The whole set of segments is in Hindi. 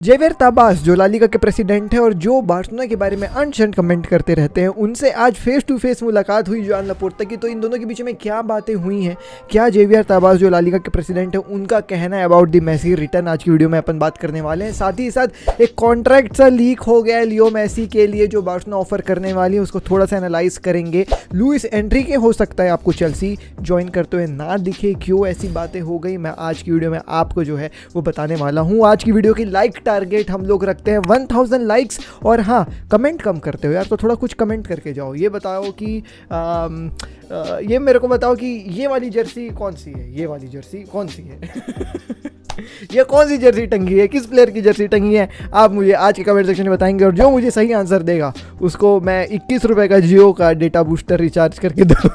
जेवियर ताबास जो ला लीगा के प्रेसिडेंट है और जो बार्सिलोना के बारे में अनशन कमेंट करते रहते हैं, उनसे आज फेस टू फेस मुलाकात हुई जोआन लापोर्ता की। तो इन दोनों के बीच में क्या बातें हुई हैं, क्या जेवियर ताबास जो ला लीगा के प्रेसिडेंट है उनका कहना है अबाउट द मेसी रिटर्न, आज की वीडियो में अपन बात करने वाले हैं। साथ ही साथ एक कॉन्ट्रैक्ट सा लीक हो गया है लियो मेसी के लिए जो बार्सिलोना ऑफर करने वाली है, उसको थोड़ा सा एनालाइज करेंगे। लुइस एनरिके हो सकता है आपको चेल्सी ज्वाइन करते हुए ना दिखे, क्यों ऐसी बातें हो गई, मैं आज की वीडियो में आपको जो है वो बताने वाला हूँ। आज की वीडियो की लाइक टारगेट हम लोग रखते हैं 1000 लाइक्स। और हाँ, कमेंट कम करते हो यार, तो थोड़ा कुछ कमेंट करके जाओ। ये बताओ कि ये मेरे को बताओ कि ये वाली जर्सी कौन सी है, ये वाली जर्सी कौन सी है ये कौन सी जर्सी टंगी है, किस प्लेयर की जर्सी टंगी है, आप मुझे आज के कमेंट सेक्शन में बताएंगे। और जो मुझे सही आंसर देगा उसको मैं 21 रुपये का जियो का डेटा बूस्टर रिचार्ज करके दूँ।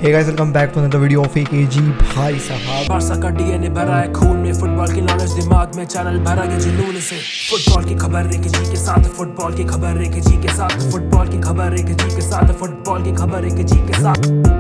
Hey guys, welcome back to another video of AKG भाई साहब। बारसा का डीएनए भरा है खून में, फुटबॉल की नॉलेज दिमाग में, चैनल भरा है जुनून से। फुटबॉल की खबर एक जी के साथ, फुटबॉल की खबर एक जी के साथ, फुटबॉल की खबर एक जी के साथ, फुटबॉल की खबर एक जी के साथ।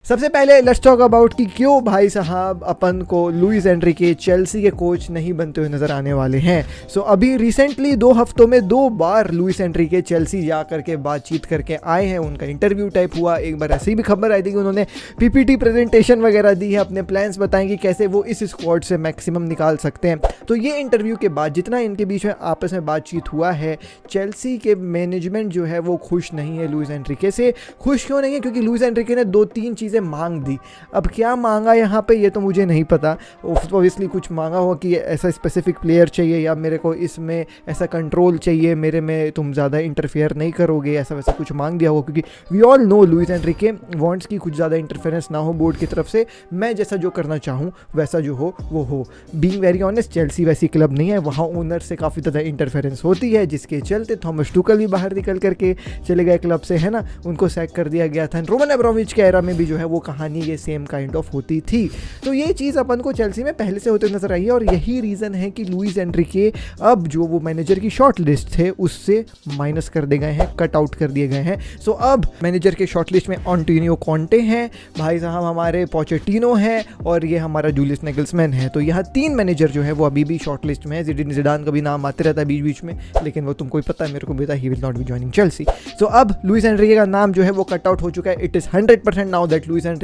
सबसे पहले लेट्स टॉक अबाउट कि क्यों भाई साहब अपन को लुइस एनरिके चेल्सी के कोच नहीं बनते हुए नजर आने वाले हैं। सो अभी रिसेंटली 2 हफ्तों में 2 बार लुइस एनरिके चेल्सी जा करके बातचीत करके आए हैं, उनका इंटरव्यू टाइप हुआ। एक बार ऐसी भी खबर आई थी कि उन्होंने पीपीटी प्रेजेंटेशन वगैरह दी है, अपने प्लान्स बताएंगे कैसे वो इस स्क्वाड से मैक्सिमम निकाल सकते हैं। तो ये इंटरव्यू के बाद जितना इनके बीच में आपस में बातचीत हुआ है, चेल्सी के मैनेजमेंट जो है वो खुश नहीं है लुइस एनरिके से। खुश क्यों नहीं है? क्योंकि लुइस एनरिके ने 2-3 चीज़ें मांग दी। अब क्या मांगा यहाँ पे ये तो मुझे नहीं पता। ऑब्वियसली कुछ मांगा हो कि ऐसा स्पेसिफिक प्लेयर चाहिए या मेरे को इसमें ऐसा कंट्रोल चाहिए, मेरे में तुम ज़्यादा इंटरफेयर नहीं करोगे, ऐसा वैसा कुछ मांग दिया हो। क्योंकि we all know Luis Enrique wants की कुछ ज़्यादा इंटरफेरेंस ना हो बोर्ड की तरफ से, मैं जैसा जो करना चाहूँ वैसा जो हो वो हो। बीइंग वेरी ऑनेस्ट, चेल्सी वैसी क्लब नहीं है, वहाँ ओनर से काफ़ी ज़्यादा इंटरफेरेंस होती है, जिसके चलते थॉमस टुकल भी बाहर निकल करके चले गए क्लब से, है ना, उनको सैक कर दिया गया था। रोमन अब्रामोविच के एरा में भी जो है वो कहानी ये सेम काइंड ऑफ होती थी। तो ये चीज़ अपन को चेल्सी में पहले से होते नजर आई है और यही रीज़न है कि लुइस एनरिके अब जो वो मैनेजर की शॉर्ट लिस्ट थे उससे माइनस कर दिए गए हैं, कट आउट कर दिए गए हैं। सो अब मैनेजर के शॉर्ट लिस्ट में एंटोनियो कॉन्टे हैं, भाई साहब हमारे पोचेटिनो हैं और ये हमारा जूलियस नेगल्समैन है। तो यहाँ 3 मैनेजर जो है वो अभी भी शॉर्ट लिस्ट में है। ज़िनेडिन ज़िडान का भी नाम आते रहता है बीच बीच में, लेकिन वो तुमको भी पता है, मेरे को भी पता है, he will not be joining Chelsea. So अब लुइस एनरिके का नाम जो है वो कट आउट हो चुका है। It is 100% now that Luis Enrique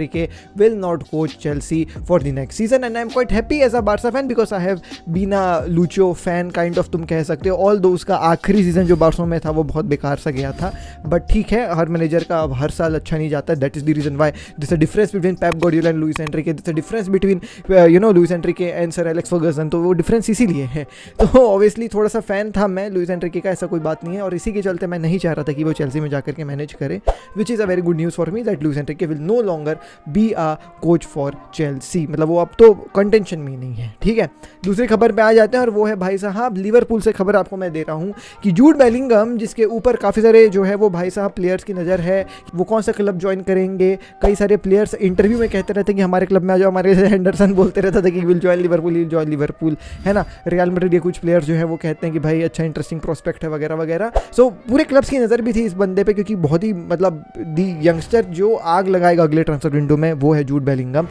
will not coach Chelsea for the next season and I'm quite happy as a Barca fan because I have been a Lucho fan kind of, तुम कह सकते हो। although उसका आखिरी सीजन जो बार्सा में था वो बहुत बेकार सा गया था, बट ठीक है, हर मैनेजर का अब हर साल अच्छा नहीं जाता है। That is the reason why this a difference between Pep Guardiola and Luis Enrique, this a difference between Luis Enrique and sir Alex Ferguson. तो वो डिफरेंस इसीलिए है। तो ऑब्वियसली थोड़ा सा फैन था मैं लुइस एनरिके का, ऐसा कोई बात नहीं है, और इसी के चलते मैं नहीं चाह रहा था कि वो चेल्सी में जाकर के मैनेज करे, which is a very good news for me that Luis Enrique will no longer be a coach for Chelsea. मतलब वो अब तो कंटेंशन में ही नहीं है, ठीक है। दूसरी खबर पे आ जाते हैं और वो है भाई साहब लिवरपूल से खबर आपको मैं दे रहा हूँ कि जूड बेलिंगम, जिसके ऊपर काफ़ी सारे जो है वो भाई साहब प्लेयर्स की नज़र है, वो कौन सा क्लब ज्वाइन करेंगे। कई सारे प्लेयर्स इंटरव्यू में कहते रहते हैं कि हमारे क्लब में आ जाओ, हमारे हेंडरसन बोलते रहता था कि will join Liverpool, will join Liverpool, है ना। रियल मैड्रिड के कुछ प्लेयर्स जो है वो कहते हैं कि भाई अच्छा इंटरेस्टिंग प्रोस्पेक्ट है वगैरह वगैरह। सो पूरे क्लब्स की नज़र भी थी इस बंदे पे, क्योंकि बहुत ही मतलब दी यंगस्टर जो आग लगाएगा अगले ट्रांसफर विंडो में वो है जूड बेलिंगम।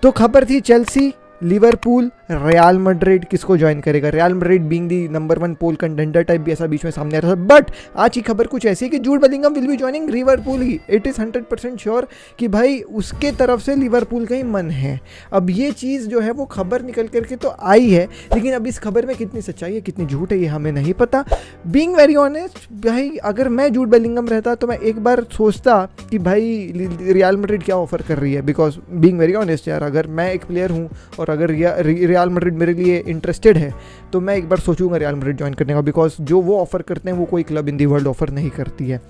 तो खबर थी चेल्सी, लिवरपूल, रियल मैड्रिड किसको ज्वाइन करेगा। Real Madrid being the number 1 pole contender type भी ऐसा बीच में सामने आ रहा था, बट आज की खबर कुछ ऐसी है कि Jude Bellingham will be joining Liverpool he. It is 100% sure कि भाई उसके तरफ से लिवरपूल का ही मन है। अब ये चीज़ जो है वो खबर निकल करके तो आई है, लेकिन अब इस खबर में कितनी सच्चाई है कितनी झूठ है ये हमें नहीं पता। बीइंग वेरी ऑनेस्ट भाई, अगर मैं जूड बेलिंगम रहता तो मैं एक बार सोचता कि भाई रियल मैड्रिड क्या ऑफर कर रही है, बिकॉज बीइंग वेरी ऑनेस्ट यार, अगर मैं एक प्लेयर हूँ और अगर रियल मैड्रिड मेरे लिए इंटरेस्टेड है तो मैं एक बार सोचूंगा रियल मैड्रिड ज्वाइन करने का, बिकॉज जो वो ऑफर करते हैं वो कोई club in the world offer नहीं करती है।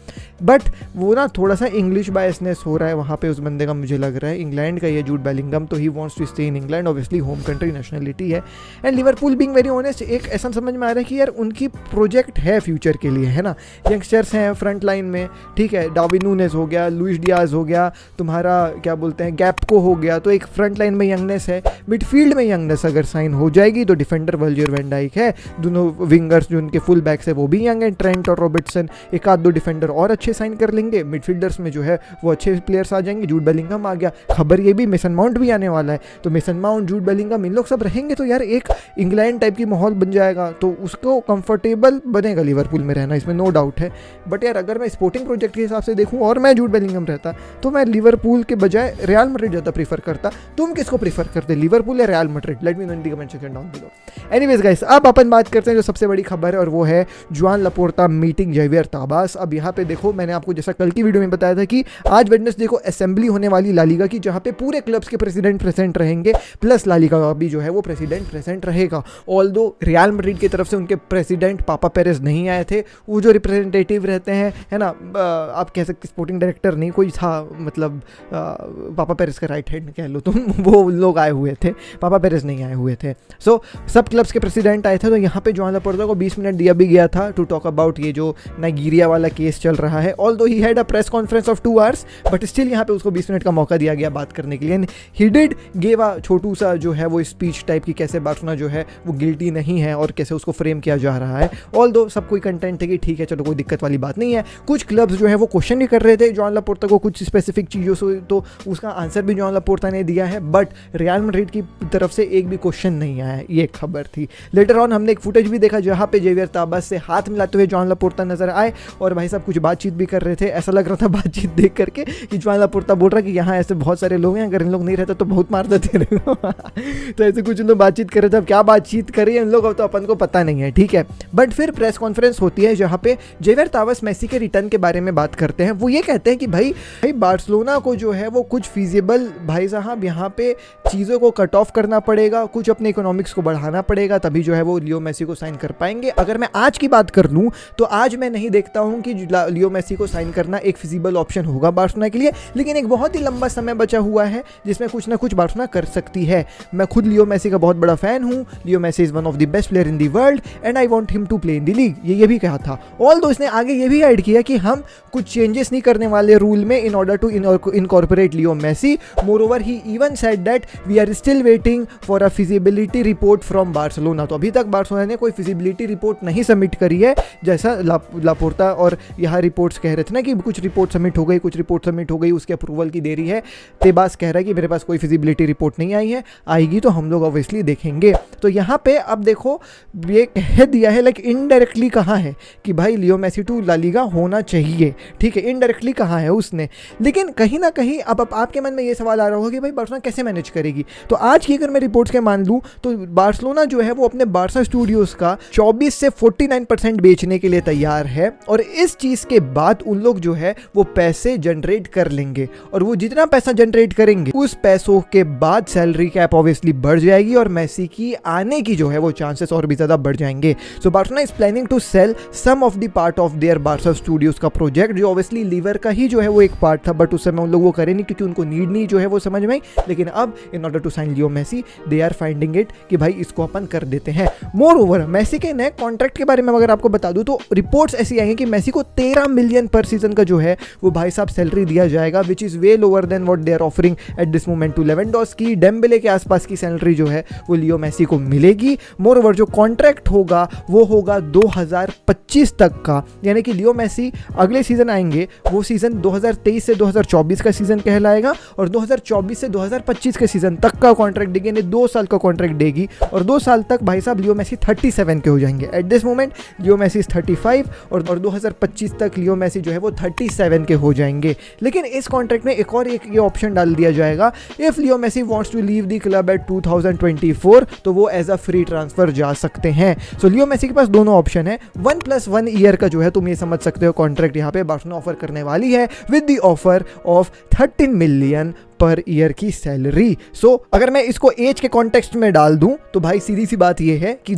बट वो ना थोड़ा सा इंग्लिश बायसनेस हो रहा है वहाँ पे उस बंदे का, मुझे लग रहा है। इंग्लैंड का ये जूड बेलिंगम, तो he wants to stay in England, obviously home country nationality है। And Liverpool being very honest, एक ऐसा समझ में आ रहा है कि यार उनकी प्रोजेक्ट है फ्यूचर के लिए, है ना। यंगस्टर्स हैं फ्रंट लाइन में, ठीक है, डार्विन नूनेस हो गया, लुइस डियाज हो गया, तुम्हारा क्या बोलते हैं गैप्को हो गया, तो एक फ्रंट लाइन में यंगनेस है, मिडफील्ड में यंगनेस अगर साइन हो जाएगी तो डिफेंडर वर्जिल वैन डाइक है, दोनों विंगर्स जो उनके फुल बैक्स है वो भी यंग है, ट्रेंट और रॉबर्टसन, एक आध दो डिफेंडर और अच्छे साइन कर लेंगे, मिडफील्डर्स में जो है वो अच्छे प्लेयर्स आ जाएंगे, जूड बेलिंगम आ गया, खबर ये भी मेसन माउंट भी आने वाला है, तो मेसन माउंट, जूड बेलिंगम, इन लोग सब रहेंगे तो यार एक इंग्लैंड टाइप की माहौल बन जाएगा, तो उसको कंफर्टेबल बनेगा लिवरपूल में रहना, इसमें नो डाउट है। बट यार अगर मैं स्पोर्टिंग प्रोजेक्ट के हिसाब से देखूं और मैं जूड बेलिंगम रहता तो मैं लिवरपूल के बजाय रियल मैड्रिड ज़्यादा प्रीफर करता। तुम किसको प्रीफर करते, लिवरपूल या real Madrid? Let me know in the comment section down below. Anyways guys, अब अपन बात करते हैं जो सबसे बड़ी खबर है और वो है जुआन लापोर्ता मीटिंग जेवियर ताबास। अब यहाँ पे देखो, मैंने आपको जैसा कल की वीडियो में बताया था कि आज वेडनेसडे को असेंबली होने वाली ला लीगा की, जहाँ पे पूरे क्लब्स के प्रेसिडेंट प्रेजेंट रहेंगे, प्लस ला लीगा का भी जो है वो प्रेसिडेंट प्रेजेंट रहेगा। ऑल्दो रियल मैड्रिड की तरफ से उनके प्रेसिडेंट पापा पेरेस नहीं आए थे, वो जो रिप्रेजेंटेटिव रहते हैं, है ना, आप कह सकते स्पोर्टिंग डायरेक्टर नहीं कोई था, मतलब पापा पेरेस का राइट हैंड कह लो तुम, वो लोग आए हुए थे, पापा पेरेस नहीं आए हुए थे। सो सब क्लब्स के प्रेसिडेंट आए थे, तो यहाँ पे जुआन लापोर्ता को 20 मिनट दिया भी गया था टू टॉक अबाउट ये जो नाइजीरिया वाला केस चल रहा है। Although he had a press conference of 2 hours, but still यहाँ पे उसको 20 मिनट का मौका दिया गया बात करने के लिए। ही डिड गिव अ छोटू सा जो है वो स्पीच टाइप की, कैसे बार्सिलोना जो है वो गिल्टी नहीं है और कैसे उसको फ्रेम किया जा रहा है। ऑल्दो सब कोई कंटेंट थे कि ठीक है चलो कोई दिक्कत वाली बात नहीं है। कुछ क्लब्स जो है वो क्वेश्चन भी कर रहे थे जुआन लापोर्ता को कुछ स्पेसिफिक चीज़ों से, तो उसका आंसर भी जुआन लापोर्ता ने दिया है, बट रियल मैड्रिड की तरफ से एक भी क्वेश्चन नहीं आया है, ये खबर थी। लेटर ऑन हमने एक फुटेज भी देखा जहाँ पे जेवियर ताबास से हाथ मिलाते हुए जुआन लापोर्ता नजर आए और भाई साहब कुछ बातचीत भी कर रहे थे। ऐसा लग रहा था बातचीत देख करके कि जुआन लापोर्ता बोल रहा कि यहाँ ऐसे बहुत सारे लोग हैं, अगर इन लोग नहीं रहते तो बहुत मार देते रहे तो ऐसे कुछ लोग बातचीत कर रहे थे। अब क्या बातचीत करी इन लोग तो अपन को पता नहीं है, ठीक है। बट फिर प्रेस कॉन्फ्रेंस होती है जहाँ पे जेवियर ताबास मेसी के रिटर्न के बारे में बात करते हैं। वो ये कहते हैं कि भाई बार्सिलोना को जो है वो कुछ फीजिबल भाई साहब यहाँ पे चीज़ों को कट ऑफ करना पड़ेगा, कुछ अपने इकोनॉमिक्स को बढ़ाना पड़ेगा, तभी जो है वो लियो मेसी को साइन कर पाएंगे। अगर मैं आज की बात कर लूँ तो आज मैं नहीं देखता हूँ कि लियो मेसी को साइन करना एक फिजिबल ऑप्शन होगा बार्सिलोना के लिए, लेकिन एक बहुत ही लंबा समय बचा हुआ है जिसमें कुछ ना कुछ बार्सिलोना कर सकती है। मैं खुद लियो मेसी का बहुत बड़ा फैन हूँ, Leo Messi is one of the best player in the world and I want him to play in the league, ये भी कहा था। ऑल्दो इसने आगे ये भी ऐड किया कि हम कुछ चेंजेस नहीं करने वाले रूल में in order to incorporate Leo Messi. Moreover he even said that we are still waiting for a feasibility report from Barcelona. तो अभी तक बार्सिलोना ने कोई फिजिबिलिटी रिपोर्ट नहीं सबमिट करी है, जैसा लापोर्ता और यहाँ रिपोर्ट्स कह रहे थे ना कि कुछ रिपोर्ट सबमिट हो गई, कुछ रिपोर्ट सबमिट हो गई, उसके अप्रूवल की देरी है। तेबास कह रहा है कि मेरे पास कोई फिजिबिलिटी रिपोर्ट नहीं आई है, आएगी तो हम लोग ऑब्वियसली देखेंगे। तो यहाँ पे अब देखो ये कह दिया है, लाइक इनडायरेक्टली कहा है कि भाई Leo Messi to La Liga होना चाहिए, ठीक है, इनडायरेक्टली कहा है उसने। लेकिन कहीं ना कहीं अब आपके मन में ये सवाल आ रहा होगा कि भाई बार्सिलोना कैसे मैनेज करेगी। तो आज की अगर मैं रिपोर्ट्स के मान लूँ तो बार्सिलोना जो है वो अपने बार्सा स्टूडियोज का 24 से 49% बेचने के लिए तैयार है, और इस चीज़ के बाद उन लोग जो है वो पैसे जनरेट कर लेंगे, और वो जितना पैसा जनरेट करेंगे उस पैसों के बाद सैलरी कैप ऑब्वियसली बढ़ जाएगी और मेसी की आने की जो है वो चांसेस और भी ज़्यादा बढ़ जाएंगे। So Barcelona is planning to sell some of the part of their Barca studios का प्रोजेक्ट, जो ऑब्वियसली लीवर का ही जो है वो एक पार्ट था, बट उस समय उन लोग वो करे नहीं क्योंकि उनको नीड नहीं जो है वो समझ में आई। लेकिन अब in order to sign Leo Messi they are finding it कि भाई इसको अपन कर देते हैं। मोर ओवर मेसी के नए कॉन्ट्रैक्ट के बारे में अगर आपको बता दूं तो रिपोर्ट्स ऐसी आई हैं कि मेसी को 13 मिलियन पर सीजन का जो है वो भाई साहब सैलरी दिया जाएगा, which is way lower than what they are offering at this moment to Lewandowski. Dembele के आसपास की सैलरी जो है वो लियो मेसी को मिलेगी। मोर ओवर जो कॉन्ट्रैक्ट होगा वो होगा 2025 तक का, यानी कि लियो मेसी अगले सीजन आएंगे वो सीजन 2023 से 2024 का सीजन कहलाएगा, और 2024 से 2025 के सीजन तक का कॉन्ट्रैक्ट देगी, यानी 2 साल का कॉन्ट्रैक्ट देगी, और 2 साल तक भाई साहब लियो मेसी 37 के हो जाएंगे। At this moment Leo Messi is 35 और 2025 तक लियो मेसी जो है वो 37 के हो जाएंगे। लेकिन इस कॉन्ट्रैक्ट में एक और एक ये ऑप्शन डाल दिया जाएगा, if Leo Messi wants to leave the club at 2024 तो वो एज अ फ्री ट्रांसफर जा सकते हैं। सो लियो मेसी के पास दोनों ऑप्शन है, 1+1 ईयर का जो है तुम ये समझ सकते हो कॉन्ट्रैक्ट यहाँ पे बार्सिलोना ऑफर करने वाली है, with the offer of 13 million per year की सैलरी। सो अगर मैं इसको एज के कॉन्टेक्स्ट में डाल दूं तो भाई सीधी सी बात यह है कि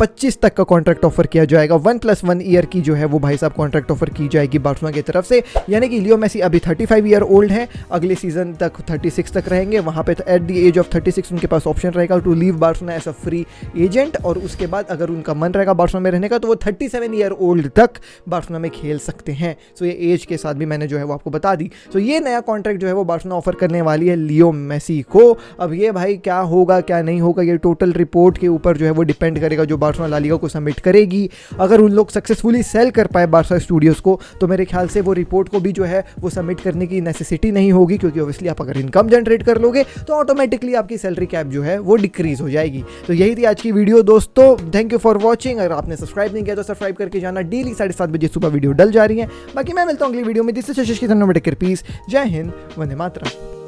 2025 तक का कॉन्ट्रैक्ट ऑफर किया जाएगा। 1+1 ईयर की जो है वो भाई साहब कॉन्ट्रैक्ट ऑफर की जाएगी बार्सिलोना की तरफ से, यानी कि लियो मेसी अभी 35 ईयर ओल्ड है, अगले सीजन तक 36 तक रहेंगे। वहाँ पे एट द एज ऑफ 36 उनके पास ऑप्शन रहेगा to leave Barcelona as a free agent, और उसके बाद अगर उनका मन रहेगा बार्सिलोना में रहने का तो वो 37 ईयर ओल्ड तक बार्सिलोना में खेल सकते हैं। सो ये एज के साथ भी मैंने जो है वो आपको बता दी। सो ये नया कॉन्ट्रैक्ट जो है वो बार्सिलोना ऑफर करने वाली है लियो मेसी को। अब ये भाई क्या होगा क्या नहीं होगा, ये टोटल रिपोर्ट के ऊपर जो है वो डिपेंड करेगा जो बार्सिलोना ला लीगा को सबमिट करेगी। अगर उन लोग सक्सेसफुली सेल कर पाए बार्सा स्टूडियोज़ को तो मेरे ख्याल से वो रिपोर्ट को भी जो है वो सबमिट करने की नेसेसिटी नहीं होगी, क्योंकि ऑब्वियसली आप अगर इनकम जनरेट कर लोगे तो ऑटोमेटिकली आपकी सैलरी कैप जो है वो डिक्रीज हो जाएगी। तो यही थी आज की वीडियो दोस्तों, थैंक यू फॉर वॉचिंग। अगर आपने सब्सक्राइब नहीं किया तो सब्सक्राइब करके जाना, डेली 7:30 बजे सुबह वीडियो डल जा रही है। बाकी मैं मिलता हूँ अगली वीडियो में। दिस इज शशि की पीस। जय हिंद, वंदे मातरम।